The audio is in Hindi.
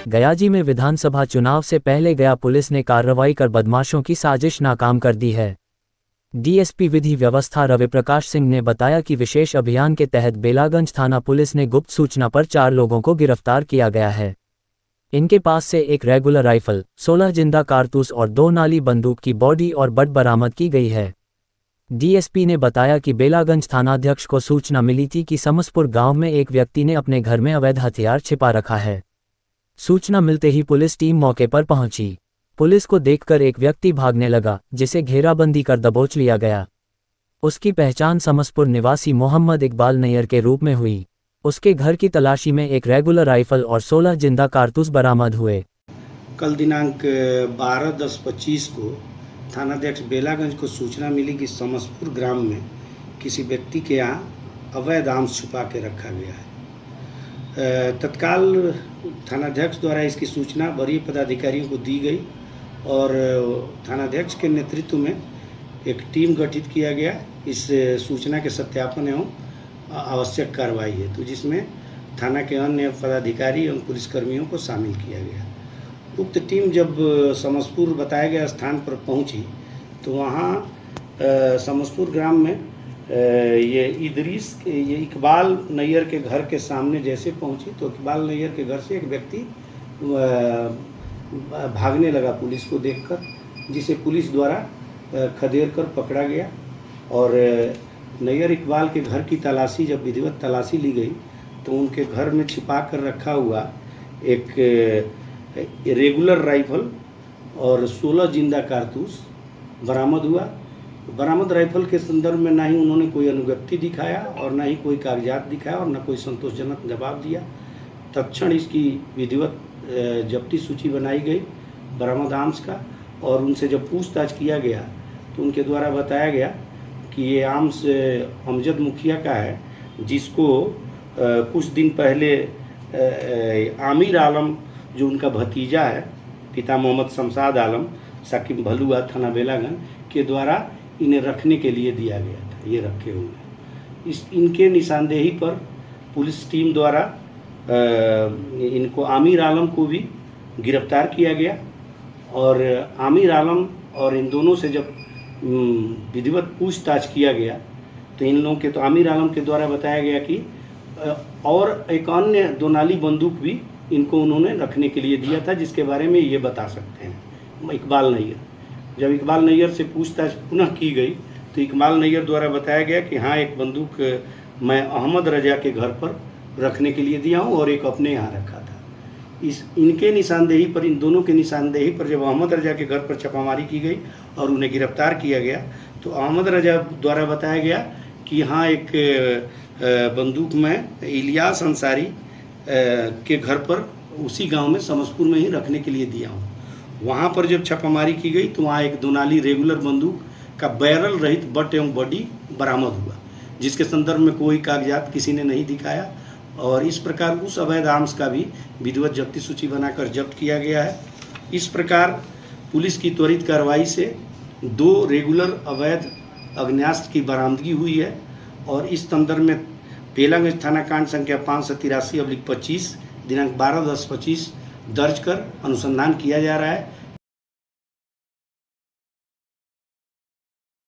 गयाजी में विधानसभा चुनाव से पहले गया पुलिस ने कार्रवाई कर बदमाशों की साजिश नाकाम कर दी है। डीएसपी विधि व्यवस्था रविप्रकाश सिंह ने बताया कि विशेष अभियान के तहत बेलागंज थाना पुलिस ने गुप्त सूचना पर 4 लोगों को गिरफ्तार किया गया है। इनके पास से एक रेगुलर राइफल, 16 जिंदा कारतूस और 2 नाली बंदूक की बॉडी और बट बरामद की गई है। डीएसपी ने बताया कि बेलागंज थानाध्यक्ष को सूचना मिली थी कि समसपुर गांव में एक व्यक्ति ने अपने घर में अवैध हथियार छिपा रखा है। सूचना मिलते ही पुलिस टीम मौके पर पहुंची। पुलिस को देखकर एक व्यक्ति भागने लगा, जिसे घेराबंदी कर दबोच लिया गया। उसकी पहचान समसपुर निवासी मोहम्मद इकबाल नैयर के रूप में हुई। उसके घर की तलाशी में एक रेगुलर राइफल और 16 जिंदा कारतूस बरामद हुए। कल दिनांक 12/10/25 को थानाध्यक्ष बेलागंज को सूचना मिली कि समसपुर ग्राम में किसी व्यक्ति के यहाँ अवैध आर्म्स छुपा के रखा गया है। तत्काल थानाध्यक्ष द्वारा इसकी सूचना वरीय पदाधिकारियों को दी गई और थानाध्यक्ष के नेतृत्व में एक टीम गठित किया गया। इस सूचना के सत्यापन एवं आवश्यक कार्रवाई है तो जिसमें थाना के अन्य पदाधिकारी एवं पुलिसकर्मियों को शामिल किया गया। उक्त टीम जब समसपुर बताए गए स्थान पर पहुंची तो वहां समसपुर ग्राम में ये इकबाल नैयर के घर के सामने जैसे पहुंची तो इकबाल नैयर के घर से एक व्यक्ति भागने लगा पुलिस को देखकर, जिसे पुलिस द्वारा खदेड़ कर पकड़ा गया। और नैयर इकबाल के घर की तलाशी जब विधिवत तलाशी ली गई तो उनके घर में छिपा कर रखा हुआ एक रेगुलर राइफल और 16 जिंदा कारतूस बरामद हुआ। बरामद राइफल के संदर्भ में ना ही उन्होंने कोई अनुज्ञप्ति दिखाया और ना ही कोई कागजात दिखाया और ना कोई संतोषजनक जवाब दिया। तत्क्षण इसकी विधिवत जब्ती सूची बनाई गई बरामद आर्म्स का और उनसे जब पूछताछ किया गया तो उनके द्वारा बताया गया कि ये आर्म्स अमजद मुखिया का है, जिसको कुछ दिन पहले आमिर आलम जो उनका भतीजा है, पिता मोहम्मद शमशाद आलम साकिब भलुआ थाना बेलागंज के द्वारा इन्हें रखने के लिए दिया गया था। ये रखे हुए इनके निशानदेही पर पुलिस टीम द्वारा इनको आमिर आलम को भी गिरफ्तार किया गया और आमिर आलम और इन दोनों से जब विधिवत पूछताछ किया गया तो इन लोगों के तो आमिर आलम के द्वारा बताया गया कि और एक अन्य 2 नाली बंदूक भी इनको उन्होंने रखने के लिए दिया था, जिसके बारे में ये बता सकते हैं इकबाल नैयर। जब इकबाल नैयर से पूछताछ पुनः की गई तो इकबाल नैयर द्वारा बताया गया कि हाँ, एक बंदूक मैं अहमद रजा के घर पर रखने के लिए दिया हूँ और एक अपने यहाँ रखा था। इनके निशानदेही पर, इन दोनों के निशानदेही पर जब अहमद रजा के घर पर छापामारी की गई और उन्हें गिरफ्तार किया गया तो अहमद रजा द्वारा बताया गया कि हाँ, एक बंदूक मैं इलियास अंसारी के घर पर उसी गांव में समसपुर में ही रखने के लिए दिया हूँ। वहाँ पर जब छापामारी की गई तो वहाँ एक 2 नाली रेगुलर बंदूक का बैरल रहित बट एवं बॉडी बरामद हुआ, जिसके संदर्भ में कोई कागजात किसी ने नहीं दिखाया और इस प्रकार उस अवैध आर्म्स का भी विधिवत जब्ती सूची बनाकर जब्त किया गया है। इस प्रकार पुलिस की त्वरित कार्रवाई से 2 रेगुलर अवैध आग्नेयास्त्र की बरामदगी हुई है और इस संदर्भ में बेलागंज थाना कांड संख्या 583/25 दिनांक 12/10/25 दर्ज कर अनुसंधान किया जा रहा है।